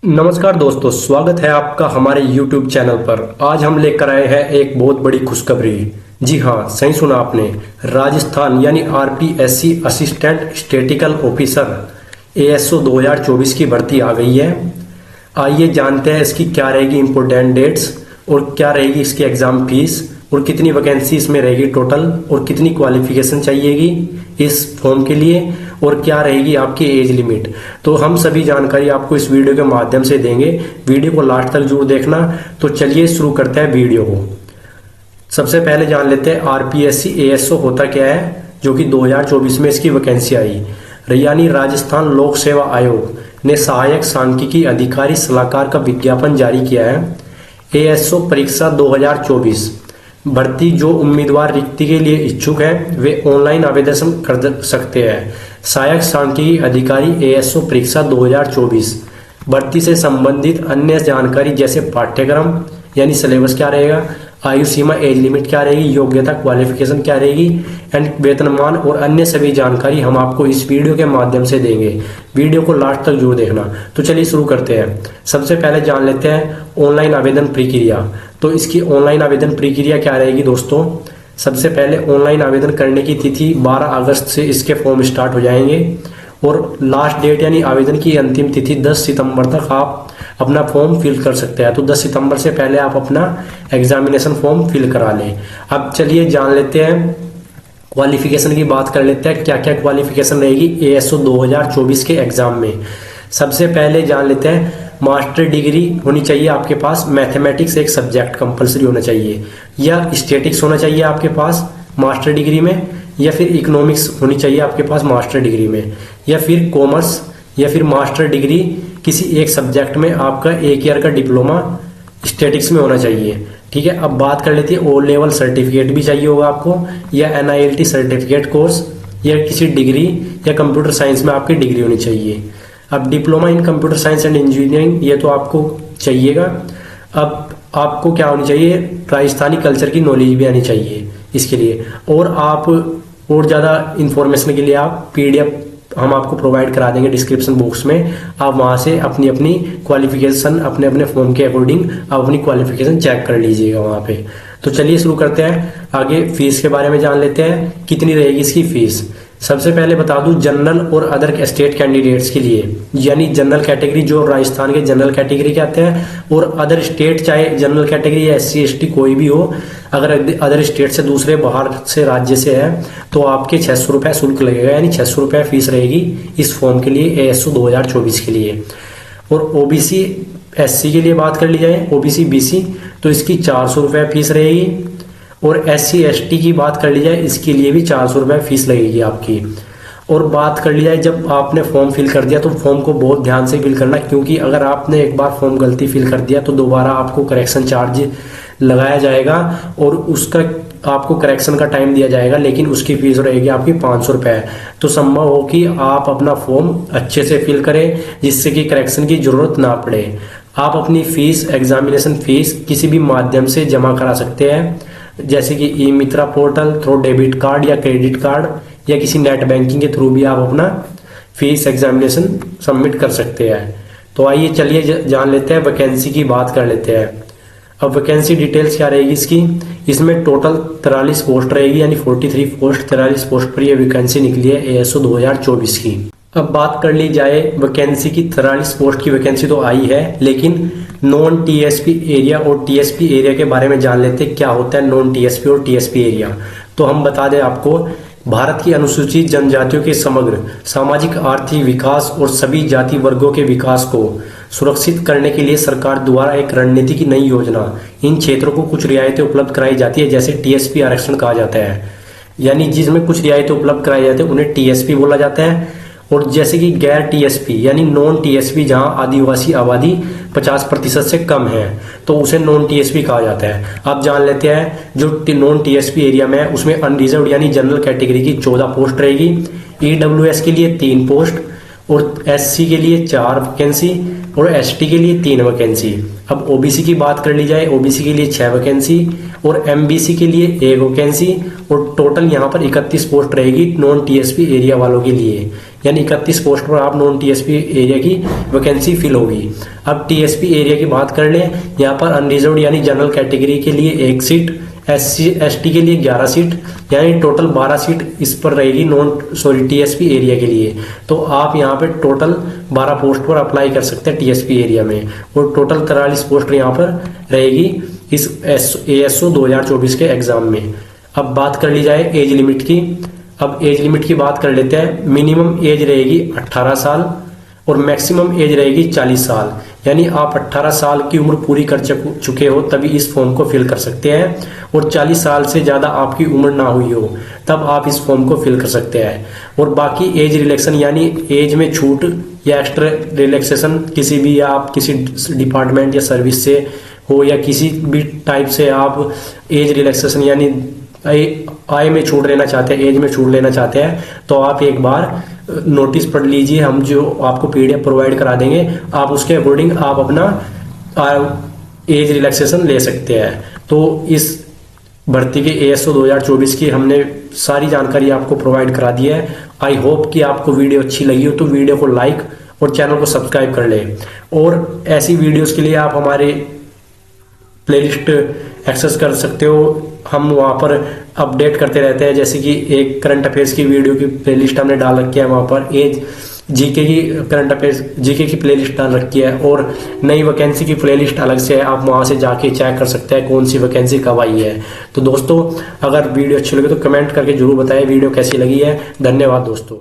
नमस्कार दोस्तों, स्वागत है आपका हमारे YouTube चैनल पर। आज हम लेकर आए हैं एक बहुत बड़ी खुशखबरी। जी हाँ, सही सुना आपने। राजस्थान यानी RPSC assistant statistical officer ASO 2024 की भर्ती आ गई है। आइए जानते हैं इसकी क्या रहेगी इम्पोर्टेंट डेट्स और क्या रहेगी इसकी एग्ज़ाम फीस और कितनी वैकेंसी इसमें रहेगी टोटल और कितनी क्वालिफिकेशन चाहिएगी इस फॉर्म के लिए और क्या रहेगी आपकी एज लिमिट। तो हम सभी जानकारी आपको इस वीडियो के माध्यम से देंगे। वीडियो को लास्ट तक जरूर देखना। तो चलिए शुरू करते हैं वीडियो को। सबसे पहले जान लेते हैं आरपीएससी एएसओ होता क्या है, जो कि 2024 में इसकी वैकेंसी आई। यानी राजस्थान लोक सेवा आयोग ने सहायक सांख्यिकी अधिकारी सलाहकार का विज्ञापन जारी किया है। एएसओ परीक्षा 2024 भर्ती जो उम्मीदवार रिक्ति के लिए इच्छुक हैं वे ऑनलाइन आवेदन कर सकते हैं। सहायक सांख्यिकी अधिकारी एएसओ परीक्षा 2024 भर्ती से संबंधित अन्य जानकारी जैसे पाठ्यक्रम यानी सिलेबस क्या रहेगा, आयु सीमा एज लिमिट क्या रहेगी, योग्यता क्वालिफिकेशन क्या रहेगी एंड वेतनमान और अन्य सभी जानकारी हम आपको इस वीडियो के माध्यम से देंगे। वीडियो को लास्ट तक जरूर देखना। तो चलिए शुरू करते हैं। सबसे पहले जान लेते हैं ऑनलाइन आवेदन प्रक्रिया। तो इसकी ऑनलाइन आवेदन प्रक्रिया क्या रहेगी दोस्तों। सबसे पहले ऑनलाइन आवेदन करने की तिथि 12 अगस्त से इसके फॉर्म स्टार्ट हो जाएंगे और लास्ट डेट यानी आवेदन की अंतिम तिथि 10 सितंबर तक आप अपना फॉर्म फिल कर सकते हैं। तो 10 सितंबर से पहले आप अपना एग्जामिनेशन फॉर्म फिल करा लें। अब चलिए जान लेते हैं क्वालिफिकेशन की बात कर लेते हैं, क्या क्या क्वालिफिकेशन रहेगी एएसओ 2024 के एग्जाम में। सबसे पहले जान लेते हैं मास्टर डिग्री होनी चाहिए आपके पास। मैथमेटिक्स एक सब्जेक्ट कंपलसरी होना चाहिए, या स्टैटिक्स होना चाहिए आपके पास मास्टर डिग्री में, या फिर इकोनॉमिक्स होनी चाहिए आपके पास मास्टर डिग्री में, या फिर कॉमर्स, या फिर मास्टर डिग्री किसी एक सब्जेक्ट में आपका एक ईयर का डिप्लोमा स्टैटिक्स में होना चाहिए। ठीक है। अब बात कर लेते हैं ओ लेवल सर्टिफिकेट भी चाहिए होगा आपको, या एनआईएलटी सर्टिफिकेट कोर्स, या किसी डिग्री या कंप्यूटर साइंस में आपकी डिग्री होनी चाहिए। अब diploma in computer science and engineering ये तो आपको चाहिएगा। अब आपको क्या होनी चाहिए, राजस्थानी कल्चर की नॉलेज भी आनी चाहिए इसके लिए। और आप और ज़्यादा इंफॉर्मेशन के लिए आप पीडीएफ हम आपको प्रोवाइड करा देंगे डिस्क्रिप्शन बॉक्स में। आप वहाँ से अपनी अपनी क्वालिफिकेशन अपने अपने फॉर्म के अकॉर्डिंग आप अपनी क्वालिफिकेशन चेक कर लीजिएगा वहाँ पे। तो चलिए शुरू करते हैं। आगे फीस के बारे में जान लेते हैं, कितनी रहेगी इसकी फीस। सबसे पहले बता दूं जनरल और अदर स्टेट कैंडिडेट्स के लिए, यानी जनरल कैटेगरी जो राजस्थान के जनरल कैटेगरी के आते हैं, और अदर स्टेट चाहे जनरल कैटेगरी या एससी एसटी कोई भी हो, अगर अदर स्टेट से दूसरे बाहर से राज्य से है तो आपके 600 रुपये शुल्क लगेगा, यानी 600 रुपये फीस रहेगी इस फॉर्म के लिए एएसओ 2024 के लिए। और ओबीसी एससी के लिए बात कर ली जाए, ओबीसी बीसी, तो इसकी 400 रुपये फीस रहेगी। और एससी एसटी की बात कर ली जाए, इसके लिए भी 400 रुपये फीस लगेगी आपकी। और बात कर ली जाए जब आपने फॉर्म फिल कर दिया तो फॉर्म को बहुत ध्यान से फिल करना, क्योंकि अगर आपने एक बार फॉर्म गलती फिल कर दिया तो दोबारा आपको करेक्शन चार्ज लगाया जाएगा और उसका आपको करेक्शन का टाइम दिया जाएगा, लेकिन उसकी फीस रहेगी आपकी 500 रुपये। तो संभव हो कि आप अपना फॉर्म अच्छे से फिल करें जिससे कि करेक्शन की जरूरत ना पड़े। आप अपनी फीस एग्जामिनेशन फीस किसी भी माध्यम से जमा करा सकते हैं, जैसे कि ई मित्रा पोर्टल थ्रू डेबिट कार्ड या क्रेडिट कार्ड, या किसी नेट बैंकिंग के थ्रू भी आप अपना फीस एग्जामिनेशन सबमिट कर सकते हैं। तो आइए चलिए जान लेते हैं वैकेंसी की बात कर लेते हैं। अब वैकेंसी डिटेल्स क्या रहेगी इसकी। इसमें टोटल 43 पोस्ट रहेगी, यानी 43 पोस्ट 43 पोस्ट पर यह वैकेंसी निकली है एएसओ 2024 की। अब बात कर ली जाए वैकेंसी की, 43 पोस्ट की वैकेंसी तो आई है, लेकिन नॉन टीएसपी एरिया और टीएसपी एरिया के बारे में जान लेते हैं क्या होता है नॉन टीएसपी और टीएसपी एरिया। तो हम बता दें आपको, भारत की अनुसूचित जनजातियों के समग्र सामाजिक आर्थिक विकास और सभी जाति वर्गों के विकास को सुरक्षित करने के लिए सरकार द्वारा एक रणनीति की नई योजना इन क्षेत्रों को कुछ रियायतें उपलब्ध कराई जाती है, जैसे टीएसपी आरक्षण कहा जाता है। यानी जिसमें कुछ रियायतें उपलब्ध कराई जाती है उन्हें टीएसपी बोला जाता है। और जैसे कि गैर टीएसपी यानी नॉन टीएसपी, जहां आदिवासी आबादी 50% से कम है तो उसे नॉन टीएसपी कहा जाता है। अब जान लेते हैं जो नॉन टीएसपी एरिया में है उसमें अनरिजर्व्ड यानी जनरल कैटेगरी की 14 पोस्ट रहेगी, ईडब्ल्यूएस के लिए 3 पोस्ट, और एससी के लिए 4 वैकेंसी, और एसटी के लिए 3 वैकेंसी। अब ओबीसी की बात कर ली जाए, ओबीसी के लिए 6 वैकेंसी और एमबीसी के लिए 1 वैकेंसी, और टोटल यहाँ पर 31 पोस्ट रहेगी नॉन टीएसपी एरिया वालों के लिए। यानी 31 पोस्ट पर आप नॉन टीएसपी एरिया की वैकेंसी फिल होगी। अब टीएसपी एरिया की बात कर लें, यहाँ पर अनरिजर्व्ड यानी जनरल कैटेगरी के लिए 1 सीट, SC ST के लिए 11 सीट, यानी टोटल 12 सीट इस पर रहेगी टीएसपी एरिया के लिए। तो आप यहाँ पे टोटल 12 पोस्ट पर अप्लाई कर सकते हैं टीएसपी एरिया में, और टोटल 43 पोस्ट यहाँ पर रहेगी इस ASO 2024 के एग्जाम में। अब बात कर ली जाए एज लिमिट की। अब एज लिमिट की बात कर लेते हैं। मिनिमम एज रहेगी 18 साल और मैक्सिमम एज रहेगी 40 साल, यानी आप 18 साल की उम्र पूरी कर चुके हो तभी इस फॉर्म को फिल कर सकते हैं, और 40 साल से ज़्यादा आपकी उम्र ना हुई हो तब आप इस फॉर्म को फिल कर सकते हैं। और बाकी एज रिलैक्सेशन यानी एज में छूट या एक्स्ट्रा रिलैक्सेशन किसी भी, या आप किसी डिपार्टमेंट या सर्विस से हो या किसी भी टाइप से आप एज रिलैक्सेशन यानी आय में छूट लेना चाहते हैं, एज में छूट लेना चाहते हैं, तो आप एक बार नोटिस पढ़ लीजिए। हम जो आपको PDF प्रोवाइड करा देंगे, आप उसके अकॉर्डिंग आप अपना एज रिलैक्सेशन ले सकते हैं। तो इस भर्ती के ASO 2024 की हमने सारी जानकारी आपको प्रोवाइड करा दी है। आई होप कि आपको वीडियो अच्छी लगी हो तो वीडियो को लाइक और चैनल को सब्सक्राइब कर लें, और ऐसी वीडियोस के लिए आप हमारे प्लेलिस्ट एक्सेस कर सकते हो। हम वहाँ पर अपडेट करते रहते हैं, जैसे कि एक करंट अफेयर्स की वीडियो की प्लेलिस्ट हमने डाल रखी है, वहाँ पर एज जीके की करंट अफेयर्स जीके की प्लेलिस्ट डाल रखी है, और नई वैकेंसी की प्लेलिस्ट अलग से है। आप वहाँ से जाके चेक कर सकते हैं कौन सी वैकेंसी कब आई है। तो दोस्तों, अगर वीडियो अच्छी लगे तो कमेंट करके जरूर बताएं वीडियो कैसी लगी है। धन्यवाद दोस्तों।